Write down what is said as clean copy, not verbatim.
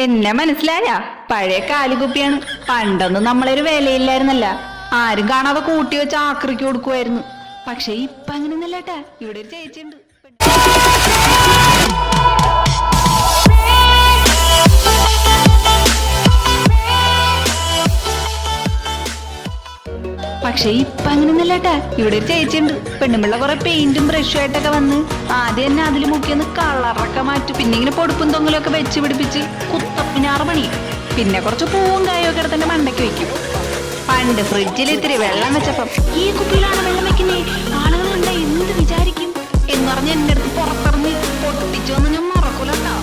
എന്നെ മനസ്സിലായ? പഴയ കാലുകുപ്പിയാണ്. പണ്ടൊന്നും നമ്മളൊരു വിലയില്ലായിരുന്നല്ല. ആരും കാണാതെ കൂട്ടി വെച്ച് ആക്രിക്ക് കൊടുക്കുമായിരുന്നു. പക്ഷെ ഇപ്പൊ അങ്ങനെയൊന്നല്ലേട്ടാ. ഇവിടെ ഒരു ചേച്ചിയുണ്ട്. പക്ഷെ ഇപ്പൊ അങ്ങനെയൊന്നല്ലേട്ടാ. ഇവിടെ ഒരു ചേച്ചിയുണ്ട്. പെണ്ണുമ്പിള്ള കുറെ പെയിന്റും ബ്രഷും ആയിട്ടൊക്കെ വന്ന് ആദ്യം തന്നെ അതിൽ മുക്കിയൊന്ന് കളറൊക്കെ മാറ്റും. പിന്നെ ഇങ്ങനെ പൊടുപ്പും തൊങ്ങലൊക്കെ വെച്ച് പിടിപ്പിച്ച് കുത്തപ്പിനാറ് പണി. പിന്നെ കുറച്ച് പൂവും കായും ഒക്കെ എടുത്തന്നെ മണ്ടയ്ക്ക് വെക്കും. പണ്ട് ഫ്രിഡ്ജിൽ ഇത്തിരി വെള്ളം വെച്ചപ്പം ഈ കുപ്പിയിലാണ് വെള്ളം വെക്കുന്നേ, ആളുകൾ കണ്ട എന്ത് വിചാരിക്കും എന്ന് പറഞ്ഞ് എന്റെ അടുത്ത് പുറത്തിറങ്ങി പൊട്ടിച്ചോന്ന് ഞാൻ മറക്കൂലട്ടോ.